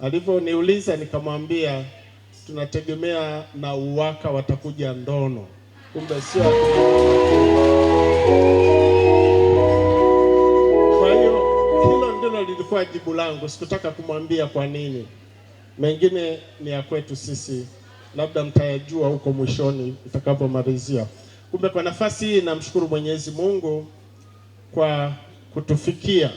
Alivyoniuliza nikamwambia tunategemea na UWAKA watakuja Ndono. Kumbe sio. Kwa hiyo hilo ndilo lilikuwa jibu langu. Sikutaka kumwambia kwa nini. Mengine ni ya kwetu sisi, labda mtayajua huko mwishoni nitakapomalizia. Kumbe kwa nafasi hii namshukuru Mwenyezi Mungu kwa kutufikia.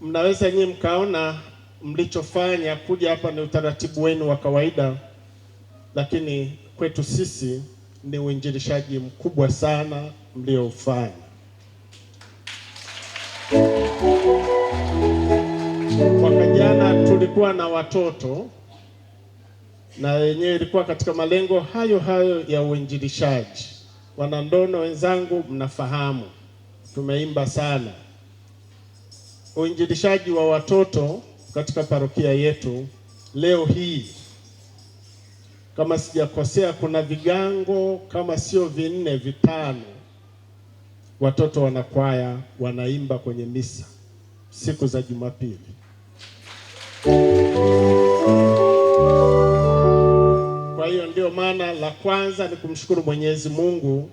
Mnaweza nyinyi mkaona mlichofanya kuja hapa ni utaratibu wenu wa kawaida, lakini kwetu sisi ni uinjilishaji mkubwa sana mliofanya. Mwaka jana tulikuwa na watoto na yenyewe ilikuwa katika malengo hayo hayo ya uinjilishaji. Wanandono wenzangu, mnafahamu tumeimba sana uinjilishaji wa watoto katika parokia yetu. Leo hii kama sijakosea, kuna vigango kama sio 4 5 watoto wanakwaya wanaimba kwenye misa siku za Jumapili. Kwa hiyo ndio maana la kwanza ni kumshukuru Mwenyezi Mungu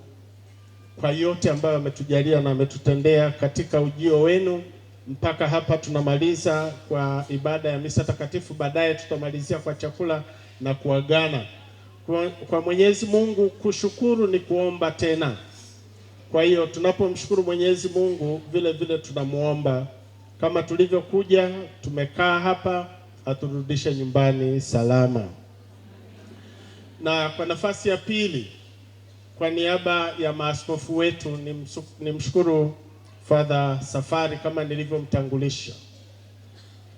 kwa yote ambayo ametujalia na ametutendea katika ujio wenu mpaka hapa tunamaliza kwa ibada ya misa takatifu. Baadaye tutamalizia kwa chakula na kuagana. Kwa Mwenyezi Mungu kushukuru ni kuomba tena. Kwa hiyo tunapomshukuru Mwenyezi Mungu vile vile tunamuomba kama tulivyokuja tumekaa hapa aturudishe nyumbani salama. Na kwa nafasi ya pili, kwa niaba ya maaskofu wetu nimshukuru Father Safari kama nilivyomtangulisha.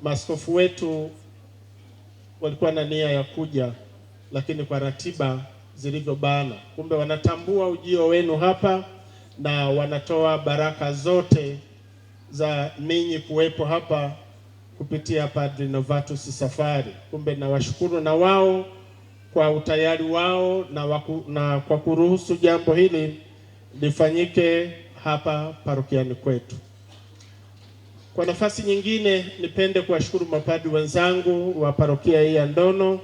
Maaskofu wetu walikuwa na nia ya kuja, lakini kwa ratiba zilivyobana, kumbe wanatambua ujio wenu hapa na wanatoa baraka zote za ninyi kuwepo hapa kupitia Padre Novatus Safari. Kumbe nawashukuru na wao kwa utayari wao na kwa kuruhusu jambo hili lifanyike hapa parokiani kwetu. Kwa nafasi nyingine nipende kuwashukuru mapadri wenzangu wa parokia hii ya Ndono.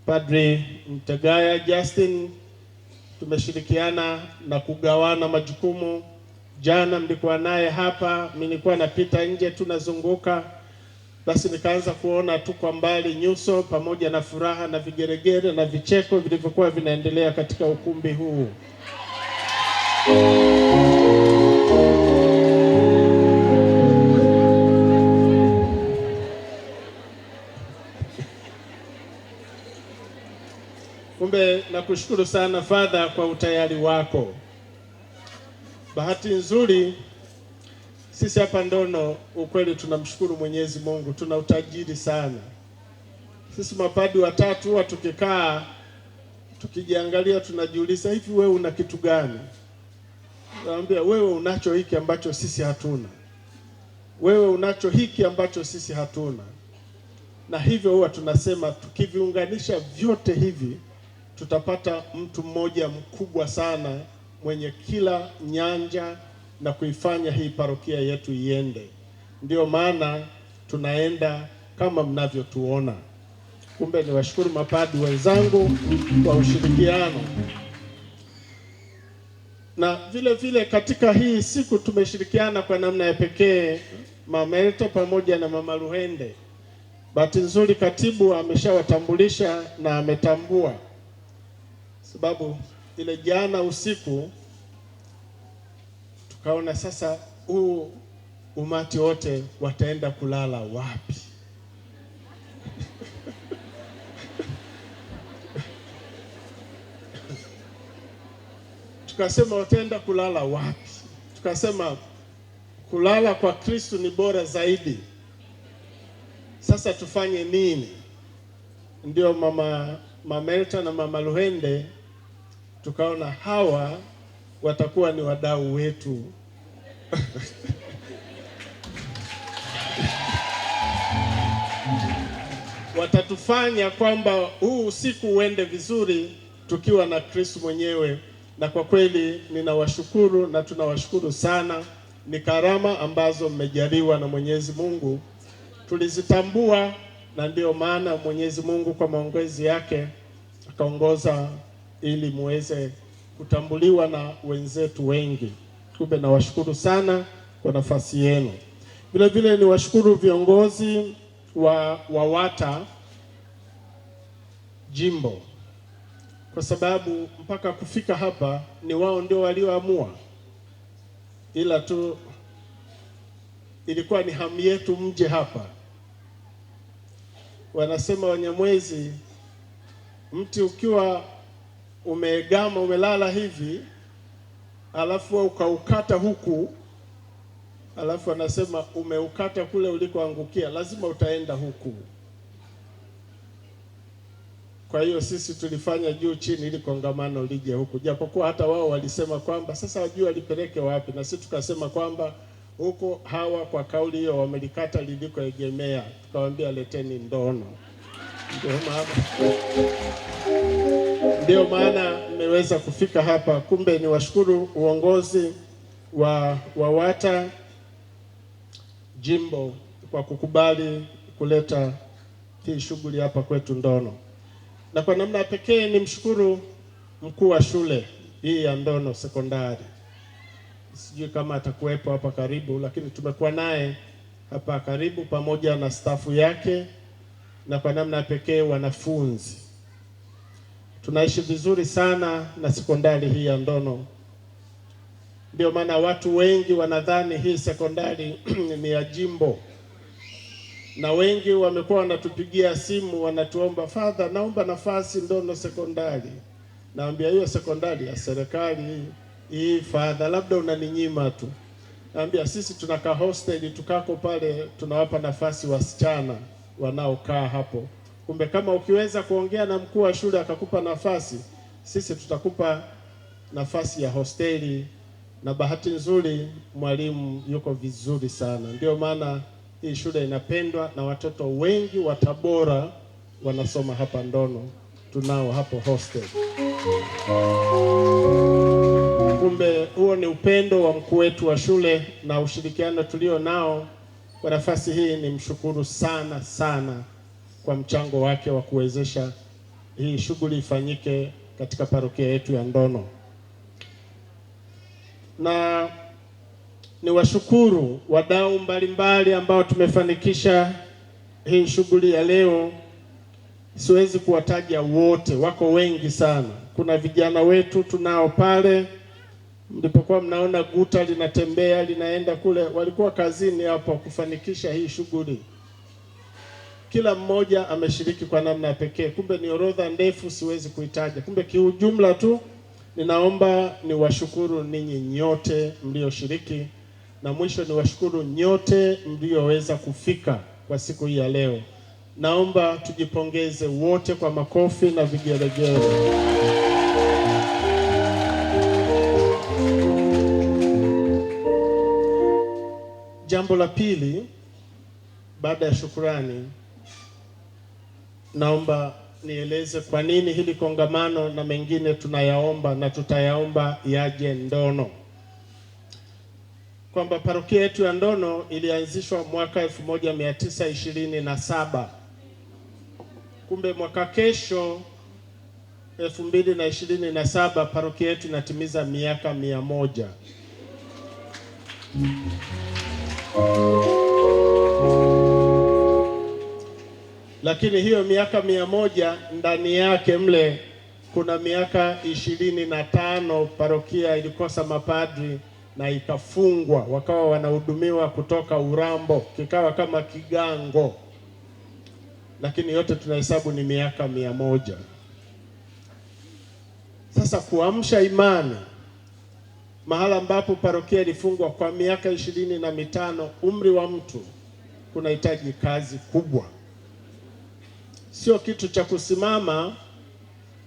Padre Mtegaya Justin, tumeshirikiana na kugawana majukumu. Jana mlikuwa naye hapa, mimi nilikuwa napita nje tunazunguka, basi nikaanza kuona tu kwa mbali nyuso pamoja na furaha na vigeregere na vicheko vilivyokuwa vinaendelea katika ukumbi huu. Kumbe nakushukuru sana Father kwa utayari wako. Bahati nzuri sisi hapa Ndono ukweli tunamshukuru Mwenyezi Mungu, tuna utajiri sana. Sisi mapadri watatu huwa tukikaa tukijiangalia tunajiuliza, hivi wewe una kitu gani? Naambia wewe unacho hiki ambacho sisi hatuna. Wewe unacho hiki ambacho sisi hatuna. Na hivyo huwa tunasema tukiviunganisha vyote hivi tutapata mtu mmoja mkubwa sana mwenye kila nyanja na kuifanya hii parokia yetu iende. Ndio maana tunaenda kama mnavyotuona. Kumbe niwashukuru mapadri wenzangu kwa ushirikiano. Na vile vile katika hii siku tumeshirikiana kwa namna ya pekee Mama Elto pamoja na Mama Luhende. Bahati nzuri katibu ameshawatambulisha na ametambua, sababu ile jana usiku tukaona sasa huu umati wote wataenda kulala wapi? Tukasema wataenda kulala wapi? Tukasema kulala kwa Kristo ni bora zaidi. Sasa tufanye nini? Ndio Mama Elta na Mama Luhende tukaona hawa watakuwa ni wadau wetu. Watatufanya kwamba huu usiku uende vizuri tukiwa na Kristo mwenyewe. Na kwa kweli ninawashukuru na tunawashukuru sana. Ni karama ambazo mmejaliwa na Mwenyezi Mungu. tulizitambua, na ndio maana Mwenyezi Mungu kwa maongezi yake akaongoza ili muweze kutambuliwa na wenzetu wengi. Kumbe nawashukuru sana kwa nafasi yenu. Vile vile niwashukuru viongozi wa WAWATA jimbo, kwa sababu mpaka kufika hapa ni wao ndio walioamua, ila tu ilikuwa ni hamu yetu mje hapa. Wanasema Wanyamwezi, mti ukiwa umeegama umelala hivi, alafu ukaukata huku, alafu anasema umeukata kule ulikoangukia, lazima utaenda huku. Kwa hiyo sisi tulifanya juu chini ili kongamano lije huku, japokuwa hata wao walisema kwamba sasa wajua walipeleke wapi, na sisi tukasema kwamba huko hawa kwa kauli hiyo wamelikata lilikoegemea, tukawaambia leteni ndono. Ndio maana mmeweza kufika hapa. Kumbe ni washukuru uongozi wa WAWATA jimbo kwa kukubali kuleta hii shughuli hapa kwetu Ndono, na kwa namna pekee ni mshukuru mkuu wa shule hii ya Ndono Sekondari. Sijui kama atakuwepo hapa karibu, lakini tumekuwa naye hapa karibu pamoja na stafu yake, na kwa namna pekee wanafunzi. Tunaishi vizuri sana na sekondari hii ya Ndono. Ndio maana watu wengi wanadhani hii sekondari ni ya jimbo, na wengi wamekuwa wanatupigia simu wanatuomba, Father, naomba nafasi Ndono Sekondari. Naambia hiyo sekondari ya serikali hii Father, labda unaninyima tu. Naambia sisi tunaka hostel tukako pale, tunawapa nafasi wasichana wanaokaa hapo. Kumbe kama ukiweza kuongea na mkuu wa shule akakupa nafasi, sisi tutakupa nafasi ya hosteli, na bahati nzuri mwalimu yuko vizuri sana. Ndio maana hii shule inapendwa na watoto wengi wa Tabora wanasoma hapa Ndono, tunao hapo hostel. Kumbe huo ni upendo wa mkuu wetu wa shule na ushirikiano tulio nao. Kwa nafasi hii ni mshukuru sana sana kwa mchango wake wa kuwezesha hii shughuli ifanyike katika parokia yetu ya Ndono. Na ni washukuru wadau mbalimbali ambao tumefanikisha hii shughuli ya leo. Siwezi kuwataja wote, wako wengi sana. Kuna vijana wetu tunao pale, mlipokuwa mnaona guta linatembea linaenda kule, walikuwa kazini hapo kufanikisha hii shughuli. Kila mmoja ameshiriki kwa namna pekee. Kumbe ni orodha ndefu, siwezi kuitaja. Kumbe kiujumla tu ninaomba niwashukuru ninyi nyote mlioshiriki, na mwisho niwashukuru nyote mlioweza kufika kwa siku hii ya leo. Naomba tujipongeze wote kwa makofi na vigelegele. Jambo la pili, baada ya shukurani, naomba nieleze kwa nini hili kongamano na mengine tunayaomba na tutayaomba yaje Ndono. Kwamba parokia yetu ya Ndono ilianzishwa mwaka 1927. Kumbe mwaka kesho 2027 parokia yetu inatimiza miaka 100. Lakini hiyo miaka 100 ndani yake mle kuna miaka 25 parokia ilikosa mapadri na ikafungwa, wakawa wanahudumiwa kutoka Urambo, kikawa kama kigango. Lakini yote tunahesabu ni miaka 100. Sasa kuamsha imani mahala ambapo parokia ilifungwa kwa miaka 25, umri wa mtu, kunahitaji kazi kubwa. Sio kitu cha kusimama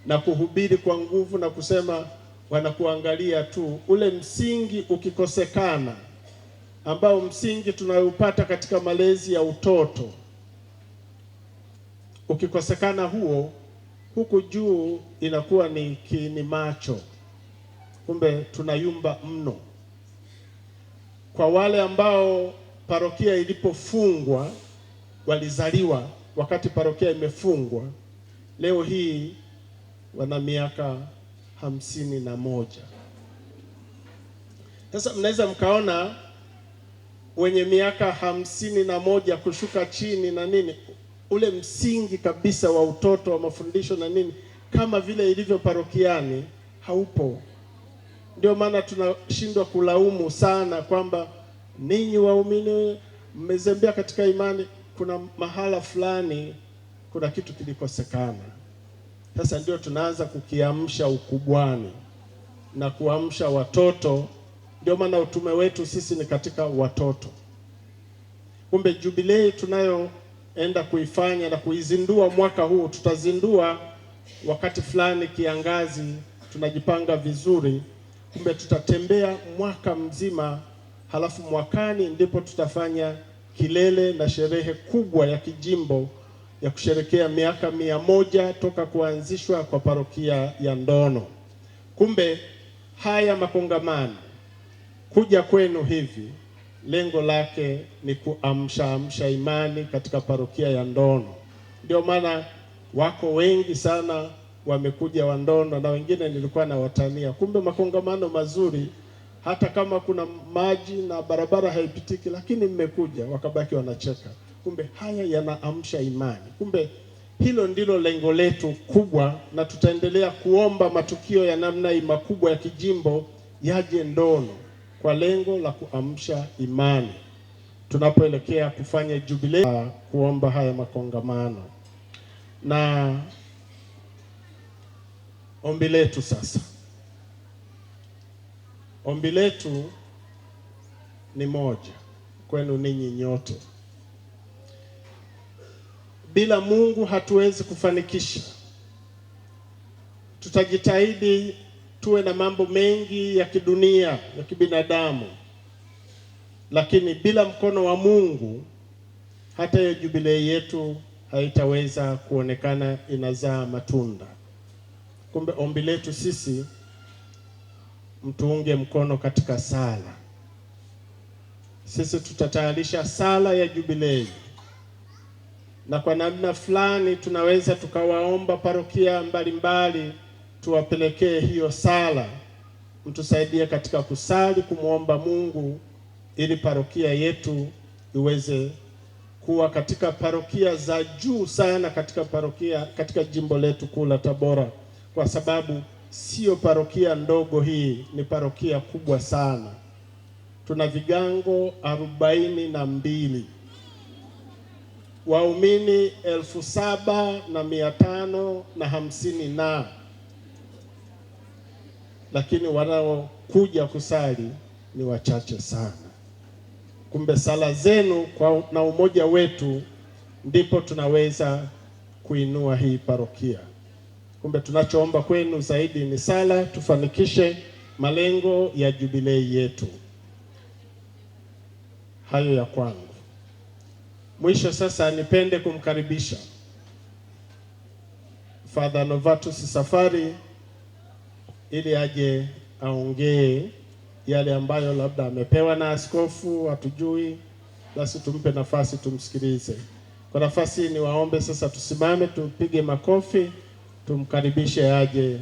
na kuhubiri kwa nguvu na kusema wanakuangalia tu. Ule msingi ukikosekana, ambao msingi tunayoupata katika malezi ya utoto, ukikosekana huo, huku juu inakuwa ni kiini macho. Kumbe tunayumba mno. Kwa wale ambao parokia ilipofungwa walizaliwa wakati parokia imefungwa, leo hii wana miaka 51. Sasa mnaweza mkaona wenye miaka 51 kushuka chini na nini, ule msingi kabisa wa utoto wa mafundisho na nini, kama vile ilivyo parokiani haupo. Ndio maana tunashindwa kulaumu sana kwamba ninyi waumini mmezembea katika imani. Kuna mahala fulani kuna kitu kilikosekana. Sasa ndio tunaanza kukiamsha ukubwani na kuamsha watoto. Ndio maana utume wetu sisi ni katika watoto. Kumbe jubilei tunayoenda kuifanya na kuizindua mwaka huu, tutazindua wakati fulani kiangazi, tunajipanga vizuri. Kumbe tutatembea mwaka mzima, halafu mwakani ndipo tutafanya kilele na sherehe kubwa ya kijimbo ya kusherekea miaka 100 toka kuanzishwa kwa parokia ya Ndono. Kumbe haya makongamano kuja kwenu hivi, lengo lake ni kuamsha imani katika parokia ya Ndono. Ndio maana wako wengi sana wamekuja wa Ndono, na wengine nilikuwa na watania. Kumbe makongamano mazuri, hata kama kuna maji na barabara haipitiki, lakini mmekuja, wakabaki wanacheka. Kumbe haya yanaamsha imani. Kumbe hilo ndilo lengo letu kubwa, na tutaendelea kuomba matukio ya namna hii makubwa ya kijimbo yaje Ndono kwa lengo la kuamsha imani tunapoelekea kufanya jubilei, kuomba haya makongamano. Na ombi letu sasa, ombi letu ni moja kwenu ninyi nyote. Bila Mungu hatuwezi kufanikisha. Tutajitahidi tuwe na mambo mengi ya kidunia, ya kibinadamu, lakini bila mkono wa Mungu hata hiyo jubilei yetu haitaweza kuonekana inazaa matunda. Kumbe ombi letu sisi, mtuunge mkono katika sala. Sisi tutatayarisha sala ya jubilei, na kwa namna fulani tunaweza tukawaomba parokia mbalimbali tuwapelekee hiyo sala. Mtusaidie katika kusali, kumwomba Mungu ili parokia yetu iweze kuwa katika parokia za juu sana katika jimbo letu kuu la Tabora, kwa sababu sio parokia ndogo hii, ni parokia kubwa sana. Tuna vigango 42, waumini 7,550 lakini wanaokuja kusali ni wachache sana. Kumbe sala zenu na umoja wetu ndipo tunaweza kuinua hii parokia. Kumbe tunachoomba kwenu zaidi ni sala, tufanikishe malengo ya jubilei yetu. Hayo ya kwangu. Mwisho sasa nipende kumkaribisha Father Novatus Safari ili aje aongee yale ambayo labda amepewa na askofu, hatujui. Basi tumpe nafasi tumsikilize. Kwa nafasi ni waombe sasa tusimame, tupige makofi, tumkaribishe aje.